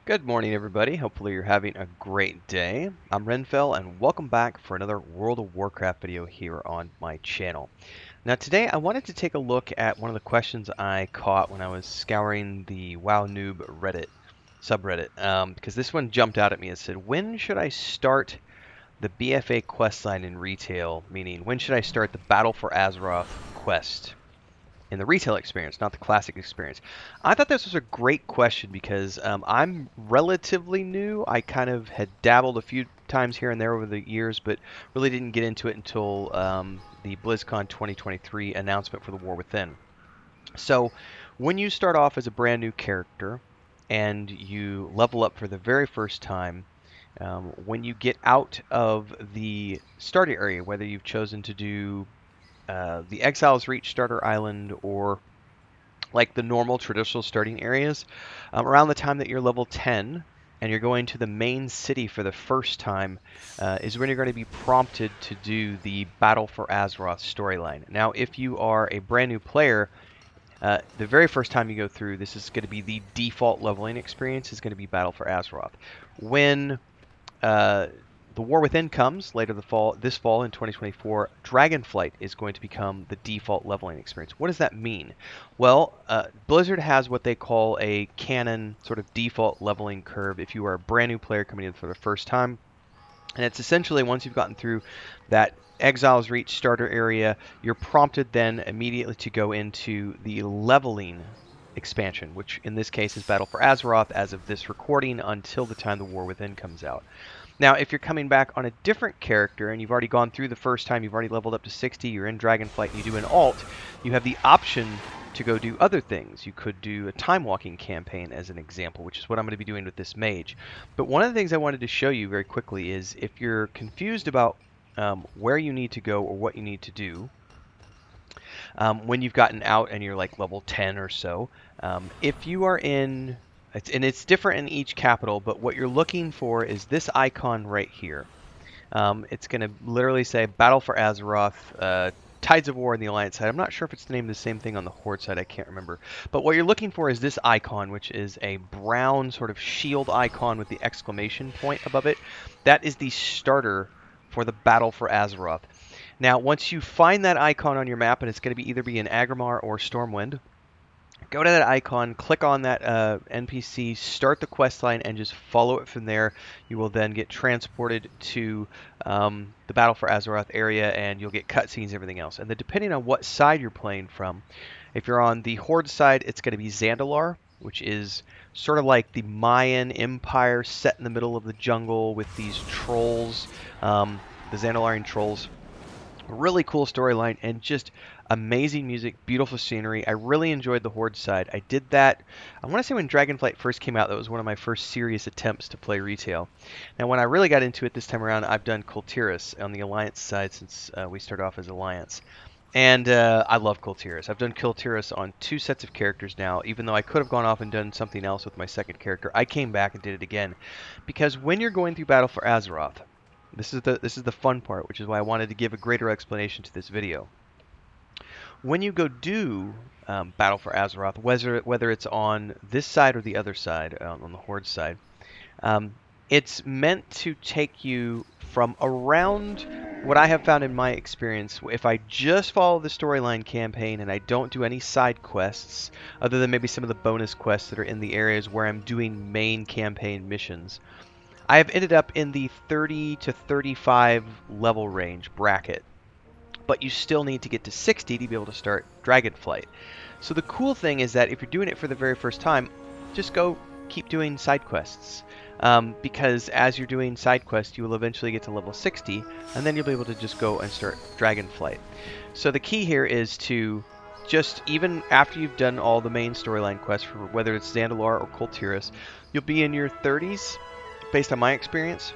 Good morning, everybody. Hopefully you're having a great day. I'm Renfail, and welcome back for another World of Warcraft video here on my channel. Now today I wanted to take a look at one of the questions I caught when I was scouring the WoW Noob Reddit subreddit, because this one jumped out at me and said, when should I start the BFA quest line in retail? Meaning, when should I start the Battle for Azeroth quest in the retail experience, not the classic experience? I thought this was a great question because I'm relatively new. I kind of had dabbled a few times here and there over the years, but really didn't get into it until the BlizzCon 2023 announcement for the War Within. So when you start off as a brand new character and you level up for the very first time, when you get out of the starter area, whether you've chosen to do the Exiles Reach starter island or like the normal traditional starting areas, around the time that you're level 10 and you're going to the main city for the first time, is when you're going to be prompted to do the Battle for Azeroth storyline. Now, if you are a brand new player, the very first time you go through, this is going to be the default leveling experience, is going to be Battle for Azeroth. When the War Within comes later this fall in 2024, Dragonflight is going to become the default leveling experience. What does that mean? Well, Blizzard has what they call a canon sort of default leveling curve if you are a brand new player coming in for the first time. And it's essentially once you've gotten through that Exiles Reach starter area, you're prompted then immediately to go into the leveling expansion, which in this case is Battle for Azeroth as of this recording until the time the War Within comes out. Now, if you're coming back on a different character and you've already gone through the first time, you've already leveled up to 60, you're in Dragonflight, and you do an alt, you have the option to go do other things. You could do a time walking campaign as an example, which is what I'm going to be doing with this mage. But one of the things I wanted to show you very quickly is if you're confused about where you need to go or what you need to do, when you've gotten out and you're like level 10 or so, if you are in and it's different in each capital, but what you're looking for is this icon right here. It's going to literally say Battle for Azeroth, Tides of War on the Alliance side. I'm not sure if it's named the same thing on the Horde side. I can't remember. But what you're looking for is this icon, which is a brown sort of shield icon with the exclamation point above it. That is the starter for the Battle for Azeroth. Now, once you find that icon on your map, and it's going to either be in Agrimar or Stormwind, go to that icon, click on that NPC, start the quest line, and just follow it from there. You will then get transported to the Battle for Azeroth area, and you'll get cutscenes and everything else. And then depending on what side you're playing from, if you're on the Horde side, it's going to be Zandalar, which is sort of like the Mayan Empire set in the middle of the jungle with these trolls, the Zandalarian trolls. Really cool storyline and just amazing music, beautiful scenery. I really enjoyed the Horde side. I did that, I want to say when Dragonflight first came out, that was one of my first serious attempts to play retail. Now when I really got into it this time around, I've done Kultiris on the Alliance side since we started off as Alliance. And I love Kultiris. I've done Kultiris on 2 sets of characters now. Even though I could have gone off and done something else with my second character, I came back and did it again. Because when you're going through Battle for Azeroth, this is the fun part, which is why I wanted to give a greater explanation to this video. When you go do Battle for Azeroth, whether it's on this side or the other side, on the Horde side, it's meant to take you from around what I have found in my experience. If I just follow the storyline campaign and I don't do any side quests, other than maybe some of the bonus quests that are in the areas where I'm doing main campaign missions, I have ended up in the 30 to 35 level range bracket, but you still need to get to 60 to be able to start Dragonflight. So the cool thing is that if you're doing it for the very first time, just go keep doing side quests. Because as you're doing side quests, you will eventually get to level 60, and then you'll be able to just go and start Dragonflight. So the key here is to just, even after you've done all the main storyline quests, for whether it's Zandalar or Kultiris, you'll be in your 30s, based on my experience.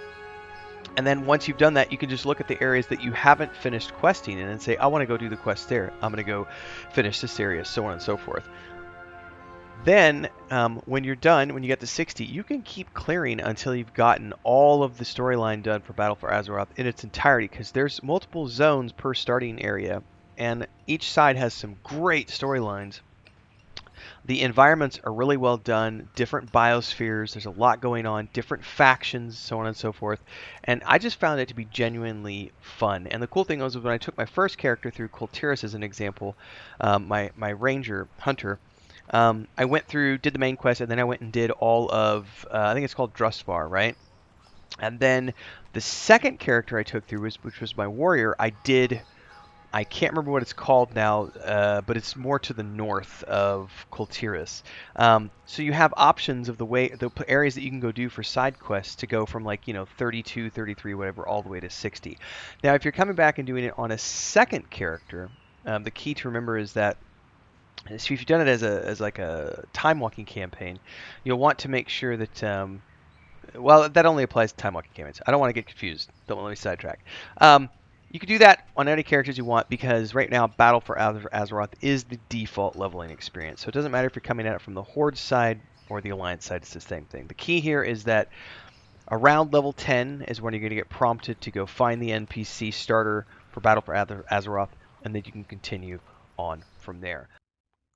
And then once you've done that, you can just look at the areas that you haven't finished questing in and say, I want to go do the quest there. I'm going to go finish this area, so on and so forth. Then, when you're done, when you get to 60, you can keep clearing until you've gotten all of the storyline done for Battle for Azeroth in its entirety, because there's multiple zones per starting area, and each side has some great storylines. The environments are really well done, different biospheres, there's a lot going on, different factions, so on and so forth. And I just found it to be genuinely fun. And the cool thing was when I took my first character through Kultiris as an example, my ranger, hunter, I went through, did the main quest, and then I went and did all of, I think it's called Drustvar, right? And then the second character I took through, which was my warrior, I can't remember what it's called now, but it's more to the north of Kultiris. So you have options of the areas that you can go do for side quests to go from, like, 32, 33, whatever, all the way to 60. Now, if you're coming back and doing it on a second character, the key to remember is that if you've done it as like a time walking campaign, you'll want to make sure that well, that only applies to time walking campaigns. I don't want to get confused. Don't let me sidetrack. You can do that on any characters you want because right now Battle for Azeroth is the default leveling experience. So it doesn't matter if you're coming at it from the Horde side or the Alliance side, it's the same thing. The key here is that around level 10 is when you're going to get prompted to go find the NPC starter for Battle for Azeroth, and then you can continue on from there.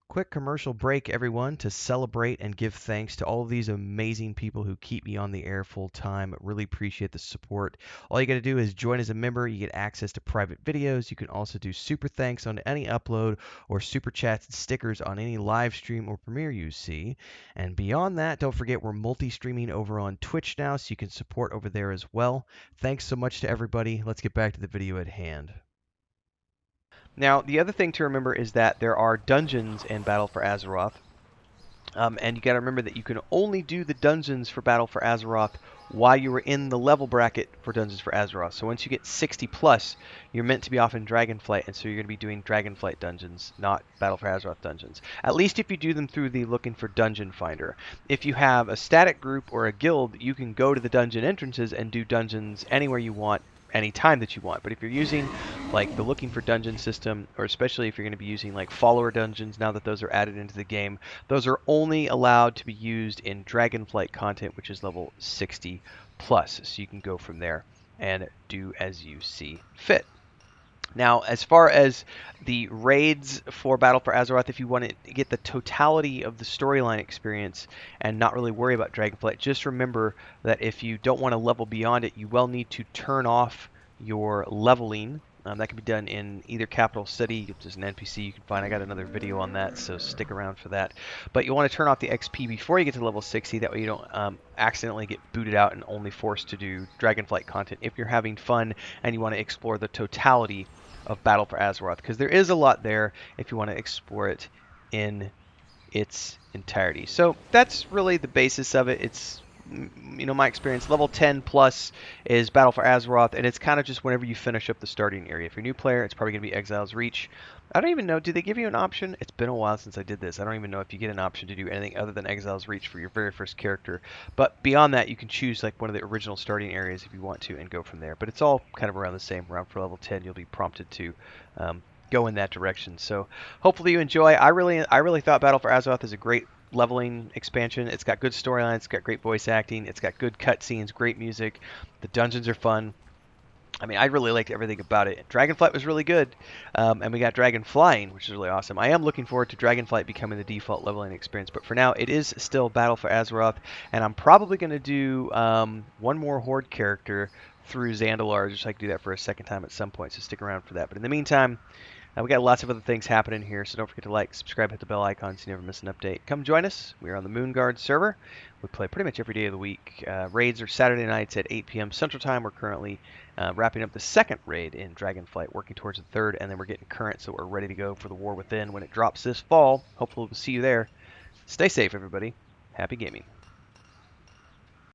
Quick commercial break, everyone, to celebrate and give thanks to all of these amazing people who keep me on the air full time. Really appreciate the support. All you got to do is join as a member. You get access to private videos. You can also do super thanks on any upload or super chats and stickers on any live stream or premiere you see. And beyond that, don't forget we're multi-streaming over on Twitch now, so you can support over there as well. Thanks so much to everybody. Let's get back to the video at hand. Now, the other thing to remember is that there are dungeons in Battle for Azeroth, and you got to remember that you can only do the dungeons for Battle for Azeroth while you were in the level bracket for Dungeons for Azeroth. So once you get 60 plus, you're meant to be off in Dragonflight, and so you're going to be doing Dragonflight dungeons, not Battle for Azeroth dungeons. At least if you do them through the Looking for Dungeon Finder. If you have a static group or a guild, you can go to the dungeon entrances and do dungeons anywhere you want, any time that you want. But if you're using like the Looking for Dungeon system, or especially if you're going to be using like follower dungeons now that those are added into the game, those are only allowed to be used in Dragonflight content, which is level 60 plus. So you can go from there and do as you see fit. Now, as far as the raids for Battle for Azeroth, if you want to get the totality of the storyline experience and not really worry about Dragonflight, just remember that if you don't want to level beyond it, you will need to turn off your leveling. That can be done in either Capital City. If there's an NPC you can find, I got another video on that, so stick around for that. But you want to turn off the XP before you get to level 60. That way you don't accidentally get booted out and only forced to do Dragonflight content if you're having fun and you want to explore the totality of Battle for Azeroth, because there is a lot there if you want to explore it in its entirety. So that's really the basis of it. It's, my experience. Level 10 plus is Battle for Azeroth, and it's kind of just whenever you finish up the starting area. If you're a new player, it's probably going to be Exile's Reach. I don't even know, do they give you an option? It's been a while since I did this. I don't even know if you get an option to do anything other than Exile's Reach for your very first character. But beyond that, you can choose like one of the original starting areas if you want to and go from there. But it's all kind of around the same. Around for level 10, you'll be prompted to go in that direction. So hopefully you enjoy. I really thought Battle for Azeroth is a great leveling expansion. It's got good storylines, it's got great voice acting, it's got good cutscenes, great music. The dungeons are fun. I mean, I really liked everything about it. Dragonflight was really good, and we got Dragon Flying, which is really awesome. I am looking forward to Dragonflight becoming the default leveling experience, but for now, it is still Battle for Azeroth, and I'm probably going to do one more Horde character through Zandalar, just so I can do that for a second time at some point, so stick around for that. But in the meantime, we got lots of other things happening here, so don't forget to like, subscribe, hit the bell icon so you never miss an update. Come join us. We are on the Moonguard server. We play pretty much every day of the week. Raids are Saturday nights at 8 p.m. Central Time. We're currently wrapping up the second raid in Dragonflight, working towards the third, and then we're getting current, so we're ready to go for the War Within when it drops this fall. Hopefully we'll see you there. Stay safe, everybody. Happy gaming.